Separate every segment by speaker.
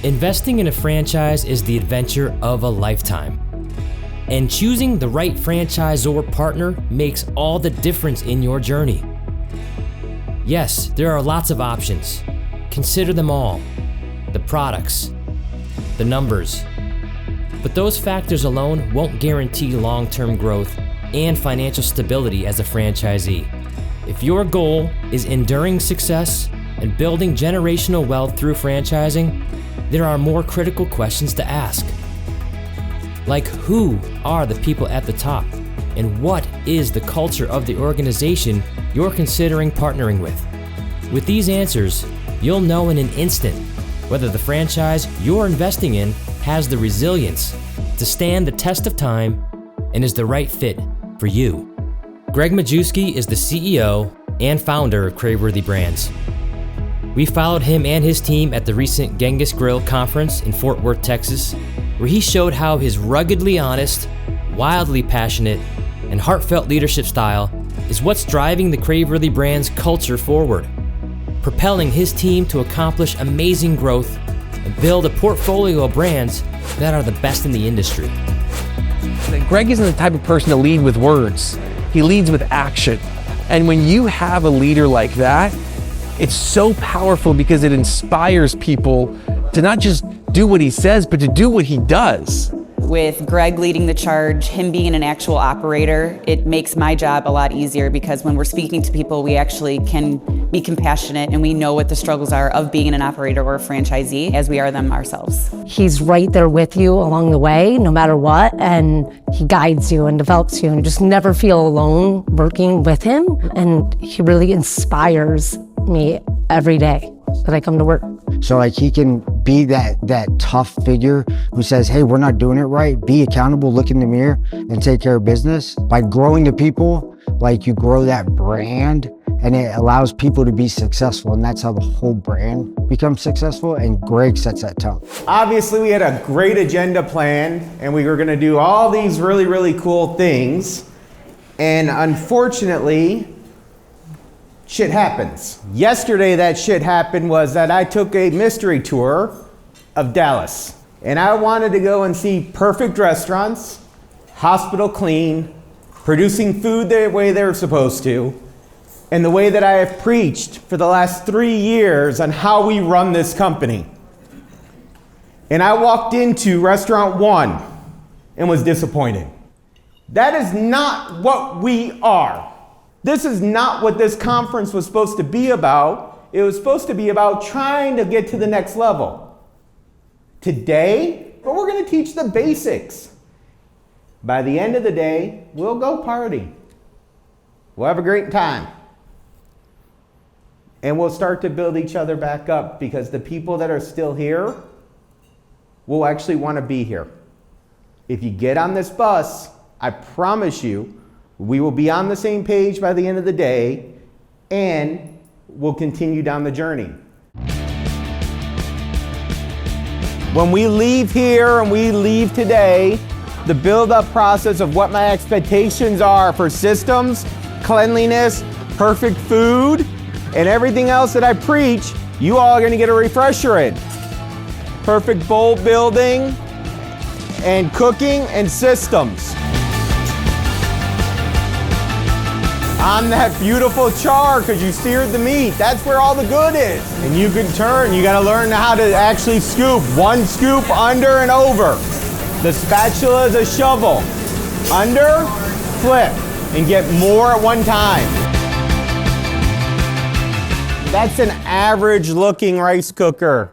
Speaker 1: Investing in a franchise is the adventure of a lifetime. And choosing the right franchisor partner makes all the difference in your journey. Yes, there are lots of options. Consider them all. The products, the numbers. But those factors alone won't guarantee long-term growth and financial stability as a franchisee. If your goal is enduring success and building generational wealth through franchising, there are more critical questions to ask. Like, who are the people at the top? And what is the culture of the organization you're considering partnering with? With these answers, you'll know in an instant whether the franchise you're investing in has the resilience to stand the test of time and is the right fit for you. Gregg Majewski is the CEO and founder of Craveworthy Brands. We followed him and his team at the recent Genghis Grill conference in Fort Worth, Texas, where he showed how his ruggedly honest, wildly passionate, and heartfelt leadership style is what's driving the Craveworthy Brands culture forward, propelling his team to accomplish amazing growth and build a portfolio of brands that are the best in the industry.
Speaker 2: Gregg isn't the type of person to lead with words. He leads with action. And when you have a leader like that, it's so powerful because it inspires people to not just do what he says, but to do what he does.
Speaker 3: With Gregg leading the charge, him being an actual operator, it makes my job a lot easier because when we're speaking to people, we actually can be compassionate and we know what the struggles are of being an operator or a franchisee as we are them ourselves.
Speaker 4: He's right there with you along the way, no matter what, and he guides you and develops you and just never feel alone working with him. And he really inspires me every day that I come to work.
Speaker 5: So like he can be that tough figure who says, hey, we're not doing it right. Be accountable, look in the mirror and take care of business. By growing the people, like you grow that brand and it allows people to be successful. And that's how the whole brand becomes successful. And Gregg sets that tone.
Speaker 6: Obviously we had a great agenda planned and we were gonna do all these really, really cool things. And unfortunately, shit happens. Yesterday that shit happened was that I took a mystery tour of Dallas. And I wanted to go and see perfect restaurants, hospital clean, producing food the way they're supposed to, and the way that I have preached for the last 3 years on how we run this company. And I walked into restaurant 1 and was disappointed. That is not what we are. This is not what this conference was supposed to be about. It was supposed to be about trying to get to the next level. Today, but we're gonna teach the basics. By the end of the day, we'll go party. We'll have a great time. And we'll start to build each other back up because the people that are still here will actually wanna be here. If you get on this bus, I promise you, we will be on the same page by the end of the day, and we'll continue down the journey. When we leave here and we leave today, the build-up process of what my expectations are for systems, cleanliness, perfect food, and everything else that I preach, you all are gonna get a refresher in. Perfect bowl building and cooking and systems. On that beautiful char, because you seared the meat. That's where all the good is. And you can turn, you gotta learn how to actually scoop. 1 scoop under and over. The spatula is a shovel. Under, flip, and get more at one time. That's an average looking rice cooker.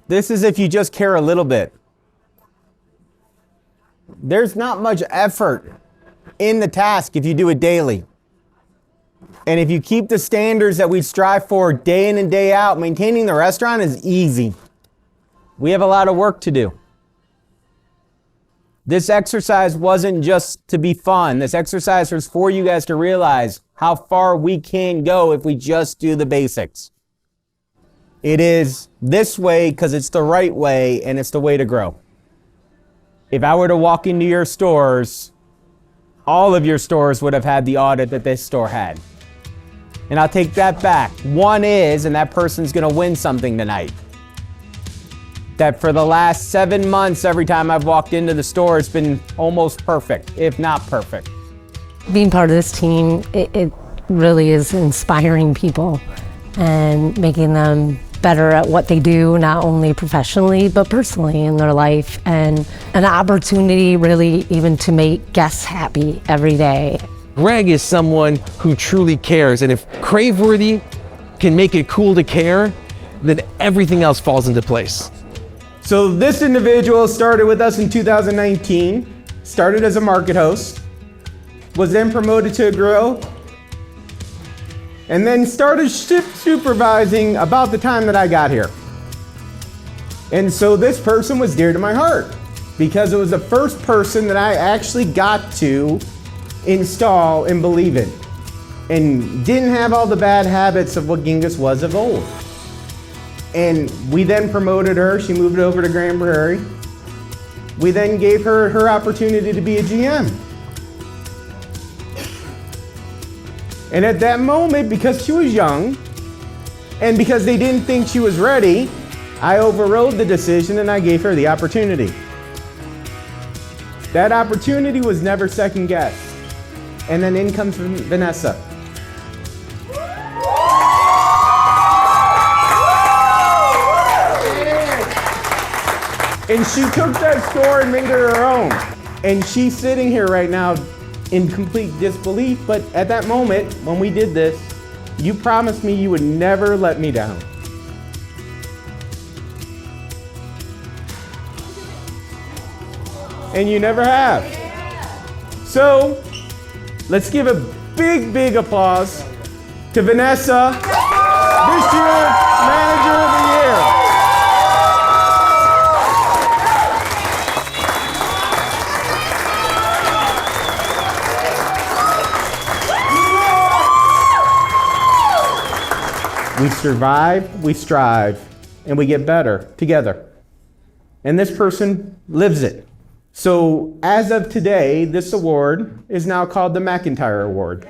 Speaker 6: This is if you just care a little bit. There's not much effort in the task if you do it daily. And if you keep the standards that we strive for day in and day out, maintaining the restaurant is easy. We have a lot of work to do. This exercise wasn't just to be fun. This exercise was for you guys to realize how far we can go if we just do the basics. It is this way because it's the right way and it's the way to grow. If I were to walk into your stores, all of your stores would have had the audit that this store had. And I'll take that back. One is, and that person's gonna win something tonight. That for the last 7 months, every time I've walked into the store, it's been almost perfect, if not perfect.
Speaker 4: Being part of this team, it really is inspiring people and making them better at what they do, not only professionally, but personally in their life, and an opportunity really even to make guests happy every day.
Speaker 2: Gregg is someone who truly cares, and if Craveworthy can make it cool to care, then everything else falls into place.
Speaker 6: So this individual started with us in 2019, started as a market host, was then promoted to a grill, and then started shift supervising about the time that I got here. And so this person was dear to my heart because it was the first person that I actually got to install and believe in, and didn't have all the bad habits of what Genghis was of old. And we then promoted her. She moved over to Grand Prairie. We then gave her her opportunity to be a GM. And at that moment, because she was young, and because they didn't think she was ready, I overrode the decision and I gave her the opportunity. That opportunity was never second guessed. And then in comes Vanessa. And she took that store and made it her own. And she's sitting here right now in complete disbelief, but at that moment, when we did this, you promised me you would never let me down. And you never have. So, let's give a big, big applause to Vanessa, this year Manager of the Year. We survive, we strive, and we get better together. And this person lives it. So as of today, this award is now called the McIntyre Award.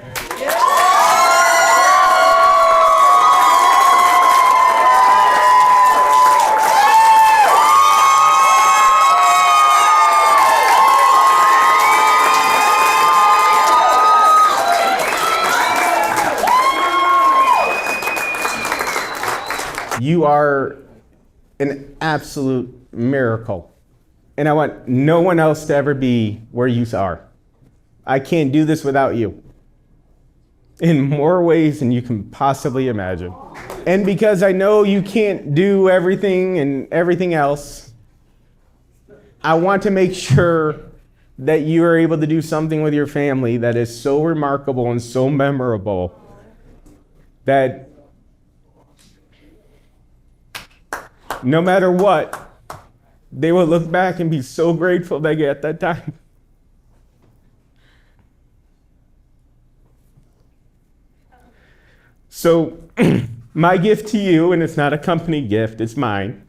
Speaker 6: You are an absolute miracle. And I want no one else to ever be where you are. I can't do this without you in more ways than you can possibly imagine. And because I know you can't do everything and everything else, I want to make sure that you are able to do something with your family that is so remarkable and so memorable that no matter what, they will look back and be so grateful they get at that time. So my gift to you, and it's not a company gift, it's mine,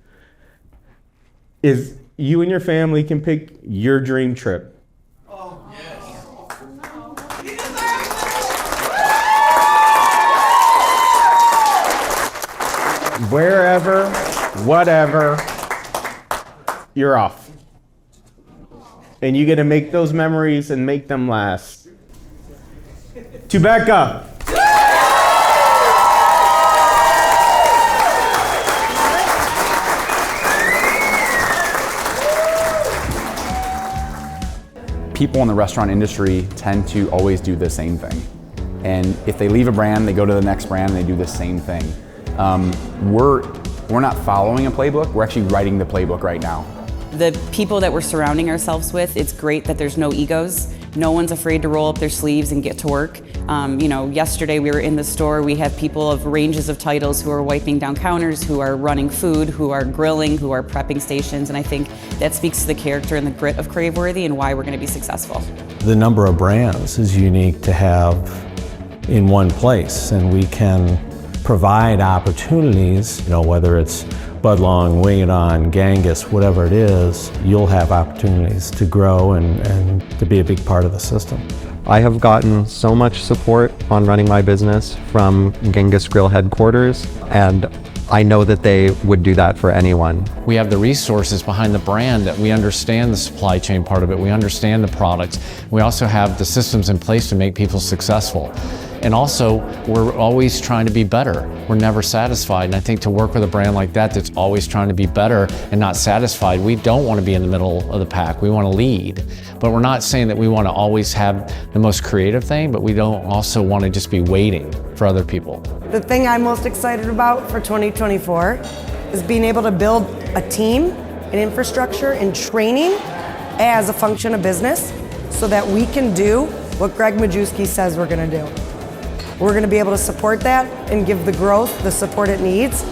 Speaker 6: is you and your family can pick your dream trip. Oh, yes. Wherever, whatever, you're off. And you get to make those memories and make them last. To Becca.
Speaker 7: People in the restaurant industry tend to always do the same thing. And if they leave a brand, they go to the next brand and they do the same thing. We're not following a playbook, we're actually writing the playbook right now.
Speaker 3: The people that we're surrounding ourselves with, it's great that there's no egos. No one's afraid to roll up their sleeves and get to work. Yesterday we were in the store, we have people of ranges of titles who are wiping down counters, who are running food, who are grilling, who are prepping stations, and I think that speaks to the character and the grit of Craveworthy and why we're going to be successful.
Speaker 8: The number of brands is unique to have in one place, and we can provide opportunities, whether it's Bud Long, Wing It On, Genghis, whatever it is, you'll have opportunities to grow and to be a big part of the system.
Speaker 9: I have gotten so much support on running my business from Genghis Grill headquarters, and I know that they would do that for anyone.
Speaker 10: We have the resources behind the brand, that we understand the supply chain part of it, we understand the products. We also have the systems in place to make people successful. And also, we're always trying to be better. We're never satisfied. And I think to work with a brand like that that's always trying to be better and not satisfied, we don't want to be in the middle of the pack. We want to lead. But we're not saying that we want to always have the most creative thing, but we don't also want to just be waiting for other people.
Speaker 11: The thing I'm most excited about for 2024 is being able to build a team, an infrastructure, and training as a function of business so that we can do what Gregg Majewski says we're going to do. We're going to be able to support that and give the growth, the support it needs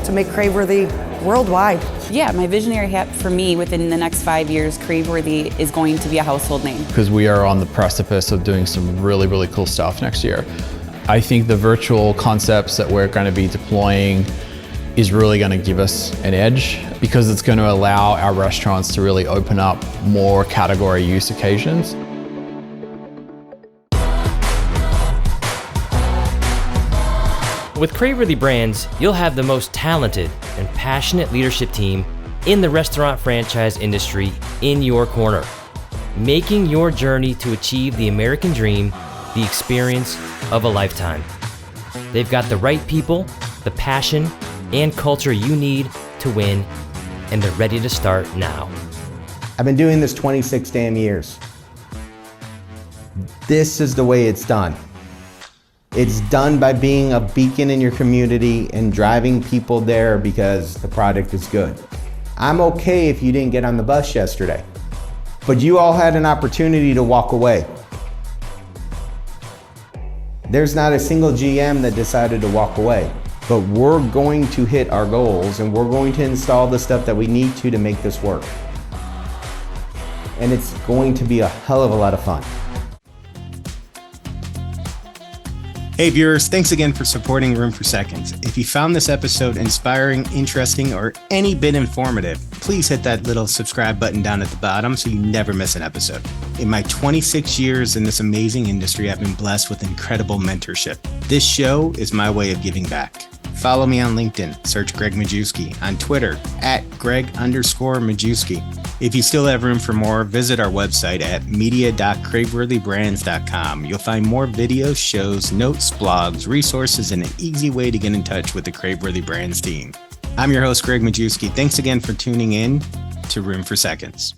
Speaker 11: to make Craveworthy worldwide.
Speaker 3: Yeah, my visionary hat for me within the next 5 years, Craveworthy is going to be a household name.
Speaker 12: Because we are on the precipice of doing some really, really cool stuff next year. I think the virtual concepts that we're going to be deploying is really going to give us an edge, because it's going to allow our restaurants to really open up more category use occasions.
Speaker 1: With Craveworthy Brands, you'll have the most talented and passionate leadership team in the restaurant franchise industry in your corner, making your journey to achieve the American dream the experience of a lifetime. They've got the right people, the passion, and culture you need to win, and they're ready to start now.
Speaker 6: I've been doing this 26 damn years. This is the way it's done. It's done by being a beacon in your community and driving people there because the product is good. I'm okay if you didn't get on the bus yesterday, but you all had an opportunity to walk away. There's not a single GM that decided to walk away, but we're going to hit our goals and we're going to install the stuff that we need to make this work. And it's going to be a hell of a lot of fun.
Speaker 13: Hey viewers, thanks again for supporting Room for Seconds. If you found this episode inspiring, interesting, or any bit informative, please hit that little subscribe button down at the bottom so you never miss an episode. In my 26 years in this amazing industry, I've been blessed with incredible mentorship. This show is my way of giving back. Follow me on LinkedIn, search Gregg Majewski, on Twitter, @Gregg_Majewski. If you still have room for more, visit our website at media.craveworthybrands.com. You'll find more videos, shows, notes, blogs, resources, and an easy way to get in touch with the Craveworthy Brands team. I'm your host, Gregg Majewski. Thanks again for tuning in to Room for Seconds.